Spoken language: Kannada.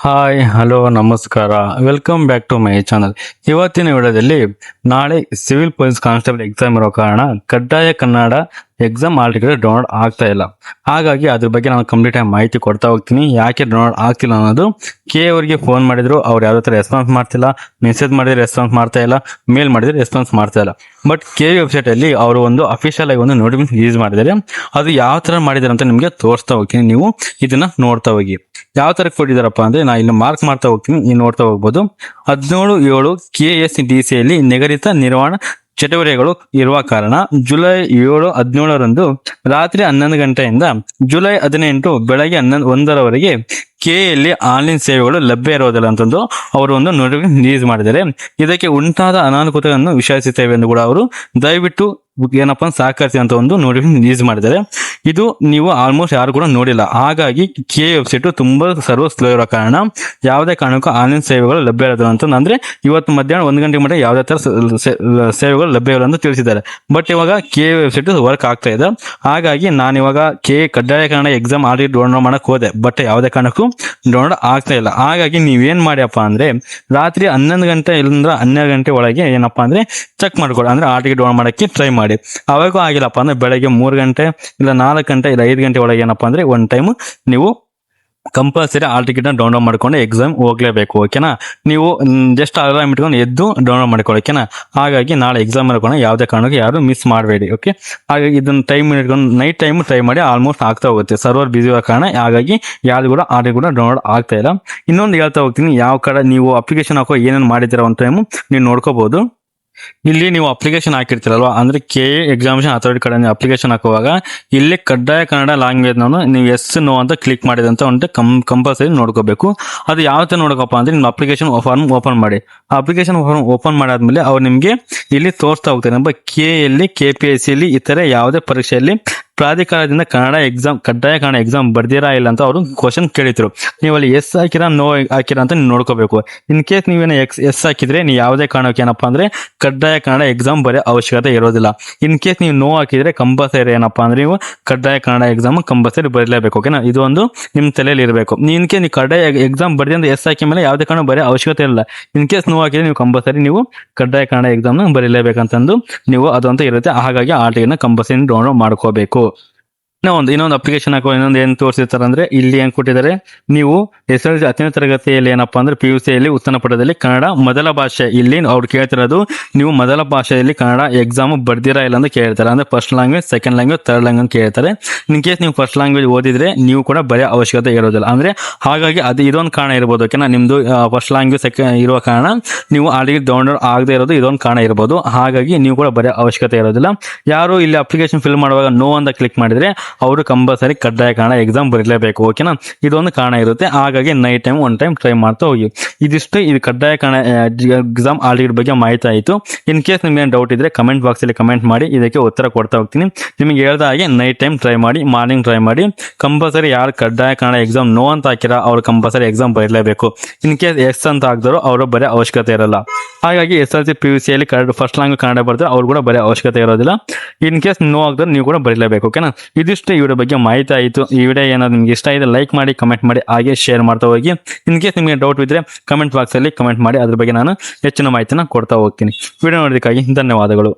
ಹಾಯ್ ಹಲೋ ನಮಸ್ಕಾರ welcome back to my channel. ಇವತ್ತಿನ ವಿಡಿಯೋದಲ್ಲಿ ನಾಳೆ ಸಿವಿಲ್ ಪೊಲೀಸ್ ಕಾನ್ಸ್ಟೇಬಲ್ ಎಕ್ಸಾಮ್ ಇರೋ ಕಾರಣ ಕಡ್ಡಾಯ Kannada exam hall ticket download ಆಗ್ತಾ ಇಲ್ಲ. ಹಾಗಾಗಿ ಅದ್ರ ಬಗ್ಗೆ ನಾನು ಕಂಪ್ಲೀಟ್ ಆಗಿ ಮಾಹಿತಿ ಕೊಡ್ತಾ ಹೋಗ್ತೀನಿ. ಯಾಕೆ ಡೌನ್ಲೋಡ್ ಆಗ್ತಿಲ್ಲ ಅನ್ನೋದು. ಕೆ ಅವರಿಗೆ ಫೋನ್ ಮಾಡಿದ್ರು, ಅವ್ರು ಯಾವ್ದು ಥರ ರೆಸ್ಪಾನ್ಸ್ ಮಾಡ್ತಿಲ್ಲ. ಮೆಸೇಜ್ ಮಾಡಿದ್ರೆ ರೆಸ್ಪಾನ್ಸ್ ಮಾಡ್ತಾ ಇಲ್ಲ, ಮೇಲ್ ಮಾಡಿದ್ರೆ ರೆಸ್ಪಾನ್ಸ್ ಮಾಡ್ತಾ ಇಲ್ಲ. ಬಟ್ ಕೆ ವೆಬ್ಸೈಟ್ ಅಲ್ಲಿ ಅವರು ಒಂದು ಅಫಿಷಿಯಲ್ ಆಗಿ ಒಂದು ನೋಟಿಫಿಕೇಶನ್ ರಿಲೀಸ್ ಮಾಡಿದ್ದಾರೆ. ಅದು ಯಾವ ತರ ಮಾಡಿದ್ದಾರೆ ಅಂತ ನಿಮಗೆ ತೋರಿಸ್ತಾ ಹೋಗ್ತೀನಿ. ನೀವು ಇದನ್ನ ನೋಡ್ತಾ ಹೋಗಿ. ಯಾವ ತರ ಕೊಟ್ಟಿದ್ದಾರಪ್ಪ ಅಂದ್ರೆ ನಾ ಇಲ್ಲಿ ಮಾರ್ಕ್ ಮಾಡ್ತಾ ಹೋಗ್ತೀನಿ, ನೀವು ನೋಡ್ತಾ ಹೋಗ್ಬೋದು. 17/7 KSDC ಯಲ್ಲಿ ನಿಗದಿತ ನಿರ್ವಹಣಾ ಚಟುವಟಿಕೆಗಳು ಇರುವ ಕಾರಣ ಜುಲೈ 7, 17ರಂದು ರಾತ್ರಿ 11 ಗಂಟೆಯಿಂದ ಜುಲೈ 18 ಬೆಳಗ್ಗೆ 1ರವರೆಗೆ ಕೆಯಲ್ಲಿ ಆನ್ಲೈನ್ ಸೇವೆಗಳು ಲಭ್ಯ ಇರೋದಿಲ್ಲ ಅಂತಂದು ಅವರು ಒಂದು ನೋಟಿಫಿಕೇಶನ್ ರಿಲೀಸ್ ಮಾಡಿದ್ದಾರೆ. ಇದಕ್ಕೆ ಉಂಟಾದ ಅನಾನುಕೂಲತೆಯನ್ನು ವಿಶ್ವಾಸಿಸುತ್ತೇವೆ ಎಂದು ಕೂಡ ಅವರು ದಯವಿಟ್ಟು ಏನಪ್ಪಾ ಸಹಕರಿಸಿ ಅಂತ ಒಂದು ನೋಟಿಫಿಕೇಶನ್ ರಿಲೀಸ್ ಮಾಡಿದ್ದಾರೆ. ಇದು ನೀವು ಆಲ್ಮೋಸ್ಟ್ ಯಾರು ಕೂಡ ನೋಡಿಲ್ಲ. ಹಾಗಾಗಿ ಕೆ ವೆಬ್ಸೈಟ್ ತುಂಬಾ ಸರ್ವರ್ ಸ್ಲೋ ಇರೋ ಕಾರಣ ಯಾವುದೇ ಕಾರಣಕ್ಕೂ ಆನ್ಲೈನ್ ಸೇವೆಗಳು ಲಭ್ಯ ಇರೋದಿಲ್ಲ ಅಂತ, ಅಂದ್ರೆ ಇವತ್ತು ಮಧ್ಯಾಹ್ನ 1 ಗಂಟೆ ಮಟ್ಟ ಯಾವುದೇ ತರ ಸೇವೆಗಳು ಲಭ್ಯ ಇಲ್ಲ ಅಂತ ತಿಳಿಸಿದ್ದಾರೆ. ಬಟ್ ಇವಾಗ ಕೆ ವೆಬ್ಸೈಟ್ ವರ್ಕ್ ಆಗ್ತಾ ಇದೆ. ಹಾಗಾಗಿ ನಾನು ಇವಾಗ ಕಡ್ಡಾಯ ಕನ್ನಡ ಎಕ್ಸಾಮ್ ಆಲ್ರೆಡಿ ಡೌನ್ಲೋಡ್ ಮಾಡಕ್ ಹೋದೆ, ಬಟ್ ಯಾವುದೇ ಕಾರಣಕ್ಕೂ ಡೌನ್ಲೋಡ್ ಆಗ್ತಾ ಇಲ್ಲ. ಹಾಗಾಗಿ ನೀವೇನ್ ಮಾಡಿಯಪ್ಪ ಅಂದ್ರೆ ರಾತ್ರಿ 11 ಗಂಟೆ ಇಲ್ಲಿಂದ 12 ಗಂಟೆ ಒಳಗೆ ಏನಪ್ಪಾ ಅಂದ್ರೆ ಚೆಕ್ ಮಾಡ್ಕೊಳ್ಳಿ, ಅಂದ್ರೆ ಆರ್ಟಿಕೆ ಡೌನ್ಲೋಡ್ ಮಾಡಕ್ಕೆ ಟ್ರೈ ಮಾಡಿ. ಅವಾಗೂ ಆಗಿಲ್ಲಪ್ಪ ಅಂದ್ರೆ ಬೆಳಗ್ಗೆ 3 ಗಂಟೆ ಇಲ್ಲ 4 ಗಂಟೆ ಇಲ್ಲ 5 ಗಂಟೆ ಒಳಗೆ ಏನಪ್ಪಾ ಅಂದ್ರೆ ಒನ್ ಟೈಮ್ ನೀವು ಕಂಪಲ್ಸರಿ ಆಲ್ ಟಿಕೆಟ್ ಡೌನ್ಲೋಡ್ ಮಾಡ್ಕೊಂಡು ಎಕ್ಸಾಮ್ ಹೋಗ್ಲೇಬೇಕು. ಓಕೆನಾ? ನೀವು ಜಸ್ಟ್ ಅಲಾರ್ಮ್ ಇಟ್ಕೊಂಡು ಎದ್ದು ಡೌನ್ಲೋಡ್ ಮಾಡ್ಕೊಳ್ಳಿ. ಓಕೆನಾ? ಹಾಗಾಗಿ ನಾಳೆ ಎಕ್ಸಾಮ್ ಮಾಡ್ಕೊಂಡು ಯಾವುದೇ ಕಾರಣಕ್ಕೂ ಯಾರು ಮಿಸ್ ಮಾಡಬೇಡಿ. ಓಕೆ? ಹಾಗಾಗಿ ಇದನ್ನ ಟೈಮ್ ಇಟ್ಕೊಂಡು ನೈಟ್ ಟೈಮ್ ಟ್ರೈ ಮಾಡಿ. ಆಲ್ಮೋಸ್ಟ್ ಆಗ್ತಾ ಹೋಗುತ್ತೆ, ಸರ್ವರ್ ಬಿಸಿ ಇರೋ ಕಾರಣ. ಹಾಗಾಗಿ ಯಾರು ಕೂಡ ಆಲ್ ಟಿಕೆಟ್ ಡೌನ್ಲೋಡ್ ಆಗ್ತಾ ಇಲ್ಲ. ಇನ್ನೊಂದು ಹೇಳ್ತಾ ಹೋಗ್ತೀನಿ, ಯಾವ ಕಡೆ ನೀವು ಅಪ್ಲಿಕೇಶನ್ ಹಾಕೋ ಏನೇನು ಮಾಡಿದ್ದೀರಾ ಒಂದು ಟೈಮ್ ನೀವು ನೋಡ್ಕೋಬಹುದು. ಇಲ್ಲಿ ನೀವು ಅಪ್ಲಿಕೇಶನ್ ಹಾಕಿರ್ತೀರಲ್ವಾ, ಅಂದ್ರೆ ಎಕ್ಸಾಮಿನೇಷನ್ ಅಥಾರಿಟಿ ಕಡೆ ಅಪ್ಲಿಕೇಶನ್ ಹಾಕುವಾಗ ಇಲ್ಲಿ ಕಡ್ಡಾಯ ಕನ್ನಡ ಲ್ಯಾಂಗ್ವೇಜ್ ನೀವು ಎಸ್ ನೋ ಅಂತ ಕ್ಲಿಕ್ ಮಾಡಿದಂತ ಒಂದು ಕಂಪಲ್ಸರಿ ನೋಡ್ಕೋಬೇಕು. ಅದು ಯಾವ ತರ ನೋಡ್ಕಪ್ಪ ಅಂದ್ರೆ ನಿಮ್ಮ ಅಪ್ಲಿಕೇಶನ್ ಫಾರ್ಮ್ ಓಪನ್ ಮಾಡಿ. ಆ ಅಪ್ಲಿಕೇಶನ್ ಫಾರ್ಮ್ ಓಪನ್ ಮಾಡಾದ್ಮೇಲೆ ಅವ್ರು ನಿಮ್ಗೆ ಇಲ್ಲಿ ತೋರಿಸ್ತಾ ಹೋಗ್ತಾರೆ KPSC ಯಲ್ಲಿ ಇತರೆ ಯಾವುದೇ ಪರೀಕ್ಷೆಯಲ್ಲಿ ಪ್ರಾಧಿಕಾರದಿಂದ ಕನ್ನಡ ಎಕ್ಸಾಮ್ ಕಡ್ಡಾಯ ಕನ್ನಡ ಎಕ್ಸಾಮ್ ಬರ್ದಿರಾ ಇಲ್ಲ ಅಂತ ಅವರು ಕ್ವಶನ್ ಕೇಳಿದ್ರು. ನೀವು ಅಲ್ಲಿ ಎಸ್ ಹಾಕಿರಾ ನೋ ಹಾಕಿರಾ ಅಂತ ನೀವು ನೋಡ್ಕೋಬೇಕು. ಇನ್ ಕೇಸ್ ನೀವೇನ ಎಸ್ ಹಾಕಿದ್ರೆ ನೀವು ಯಾವುದೇ ಕಾರಣಕ್ಕೆ ಏನಪ್ಪಾ ಅಂದ್ರೆ ಕಡ್ಡಾಯ ಕನ್ನಡ ಎಕ್ಸಾಮ್ ಬರೆಯೋ ಅವಶ್ಯಕತೆ ಇರೋದಿಲ್ಲ. ಇನ್ ಕೇಸ್ ನೀವು ನೋ ಹಾಕಿದ್ರೆ ಕಂಪಲ್ಸರಿ ಏನಪ್ಪಾ ಅಂದ್ರೆ ನೀವು ಕಡ್ಡಾಯ ಕನ್ನಡ ಎಕ್ಸಾಮ್ ಕಂಪಲ್ಸರಿ ಬರೀಲೇಬೇಕು. ಓಕೆನಾ? ಇದು ಒಂದು ನಿಮ್ ತಲೆಯಲ್ಲಿ ಇರಬೇಕು. ಇನ್ ಕೇಸ್ ನೀವು ಕಡ್ಡಾಯ ಎಕ್ಸಾಮ್ ಬರ್ದಿ ಅಂತ ಎಸ್ ಹಾಕಿ ಮೇಲೆ ಯಾವುದೇ ಕಾರಣ ಬರೆಯೋ ಅವಶ್ಯಕತೆ ಇಲ್ಲ. ಇನ್ ಕೇಸ್ ನೋ ಹಾಕಿದ್ರೆ ನೀವು ಕಂಪಲ್ಸರಿ ನೀವು ಕಡ್ಡಾಯ ಕನ್ನಡ ಎಕ್ಸಾಮ್ ನ ಬರೀಲೇಬೇಕಂತಂದು ನೀವು ಅದಂತ ಇರುತ್ತೆ. ಹಾಗಾಗಿ ಆರ್ಟಿಕೆನ ಕಂಪಲ್ಸರಿ ಡೌನ್ಲೋಡ್ ಮಾಡ್ಕೋಬೇಕು. ಇನ್ನೊಂದು ಅಪ್ಲಿಕೇಶನ್ ಹಾಕೋ ಇನ್ನೊಂದು ಏನ್ ತೋರಿಸಿರ್ತಾರೆ ಅಂದ್ರೆ ಇಲ್ಲಿ ಏನ್ ಕೊಟ್ಟಿದ್ದಾರೆ, ನೀವು SSLC 10ನೇ ತರಗತಿಯಲ್ಲಿ ಏನಪ್ಪಾ ಅಂದ್ರೆ PUC ಯಲ್ಲಿ ಉತ್ತರ ಪಡೆದಲ್ಲಿ ಕನ್ನಡ ಮೊದಲ ಭಾಷೆ. ಇಲ್ಲಿ ಅವ್ರು ಕೇಳ್ತಿರೋದು ನೀವು ಮೊದಲ ಭಾಷೆಯಲ್ಲಿ ಕನ್ನಡ ಎಕ್ಸಾಮ್ ಬರ್ದಿರಾ ಇಲ್ಲ ಅಂತ ಕೇಳ್ತಾರೆ. ಅಂದ್ರೆ first language, second language, third language ಕೇಳ್ತಾರೆ. ಇನ್ ಕೇಸ್ ನೀವು ಫಸ್ಟ್ ಲ್ಯಾಂಗ್ವೇಜ್ ಓದಿದ್ರೆ ನೀವು ಕೂಡ ಬರೆಯೋ ಅವಶ್ಯಕತೆ ಇರೋದಿಲ್ಲ. ಅಂದ್ರೆ ಹಾಗಾಗಿ ಅದು ಇದೊಂದು ಕಾರಣ ಇರ್ಬೋದು. ಓಕೆನಾ? ನಿಮ್ದು ಫಸ್ಟ್ ಲ್ಯಾಂಗ್ವೇಜ್ ಸೆಕೆಂಡ್ ಇರುವ ಕಾರಣ ನೀವು ಆಲ್ರೆಡಿ ಡೌನ್ಲೋಡ್ ಆಗದೆ ಇರೋದು ಇದೊಂದು ಕಾರಣ ಇರ್ಬೋದು. ಹಾಗಾಗಿ ನೀವು ಕೂಡ ಬರೆಯೋ ಅವಶ್ಯಕತೆ ಇರೋದಿಲ್ಲ. ಯಾರು ಇಲ್ಲಿ ಅಪ್ಲಿಕೇಶನ್ ಫಿಲ್ ಮಾಡುವಾಗ ನೋ ಅಂತ ಕ್ಲಿಕ್ ಮಾಡಿದ್ರೆ ಅವರು ಕಂಪಲ್ಸರಿ ಕಡ್ಡಾಯ ಕನ್ನಡ ಎಕ್ಸಾಮ್ ಬರೀಲೇಬೇಕು. ಓಕೆನಾ? ಇದೊಂದು ಕಾರಣ ಇರುತ್ತೆ. ಹಾಗಾಗಿ night time one time try ಮಾಡ್ತಾ ಹೋಗಿ. ಇದು ಕಡ್ಡಾಯ ಕನ್ನಡ ಎಕ್ಸಾಮ್ ಆಲ್ ಟಿಕೆಟ್ ಬಗ್ಗೆ ಮಾಹಿತಿ ಆಯಿತು. ಇನ್ ಕೇಸ್ ನಿಮ್ಗೆ ಏನು ಡೌಟ್ ಇದ್ರೆ ಕಮೆಂಟ್ ಬಾಕ್ಸ್ ಅಲ್ಲಿ ಕಮೆಂಟ್ ಮಾಡಿ, ಇದಕ್ಕೆ ಉತ್ತರ ಕೊಡ್ತಾ ಹೋಗ್ತೀನಿ. ನಿಮಗೆ ಹೇಳ್ದ ಹಾಗೆ ನೈಟ್ ಟೈಮ್ ಟ್ರೈ ಮಾಡಿ, ಮಾರ್ನಿಂಗ್ ಟ್ರೈ ಮಾಡಿ. ಕಂಪಲ್ಸರಿ ಯಾರು ಕಡ್ಡಾಯ ಕನ್ನಡ ಎಕ್ಸಾಮ್ ನೋ ಅಂತ ಹಾಕಿರಾ ಅವ್ರು ಕಂಪಲ್ಸರಿ ಎಕ್ಸಾಮ್ ಬರೀಲೇಬೇಕು. ಇನ್ ಕೇಸ್ ಎಸ್ ಅಂತ ಹಾಕಿದ್ರು ಅವರು ಬರೀ ಅವಶ್ಯಕತೆ ಇರಲ್ಲ. ಹಾಗಾಗಿ SSLC PUC ಯಲ್ಲಿ ಫಸ್ಟ್ ಲ್ಯಾಂಗ್ವೇಜ್ ಕನ್ನಡ ಬರ್ತಾರೆ, ಅವ್ರು ಕೂಡ ಬರೀ ಅವಶ್ಯಕತೆ ಇರೋದಿಲ್ಲ. ಇನ್ ಕೇಸ್ ನೋ ಆಗಿದ್ರೆ ನೀವು ಕೂಡ ಬರೀಲೇಬೇಕು. ಓಕೆನಾ? ಇದಿಷ್ಟು ಈ ವಿಡಿಯೋ ಬಗ್ಗೆ ಮಾಹಿತಿ ಆಯಿತು. ಈ ವಿಡಿಯೋ ಏನಾದ್ರು ನಿಮ್ಗೆ ಇಷ್ಟ ಇದೆ ಲೈಕ್ ಮಾಡಿ, ಕಮೆಂಟ್ ಮಾಡಿ, ಹಾಗೆ ಶೇರ್ ಮಾಡ್ತಾ ಹೋಗಿ. ಇನ್ ಕೇಸ್ ನಿಮಗೆ ಡೌಟ್ ಇದ್ರೆ ಕಮೆಂಟ್ ಬಾಕ್ಸ್ ಅಲ್ಲಿ ಕಮೆಂಟ್ ಮಾಡಿ, ಅದ್ರ ಬಗ್ಗೆ ನಾನು ಹೆಚ್ಚಿನ ಮಾಹಿತಿನ ಕೊಡ್ತಾ ಹೋಗ್ತೀನಿ. ವಿಡಿಯೋ ನೋಡೋದಕ್ಕಾಗಿ ಧನ್ಯವಾದಗಳು.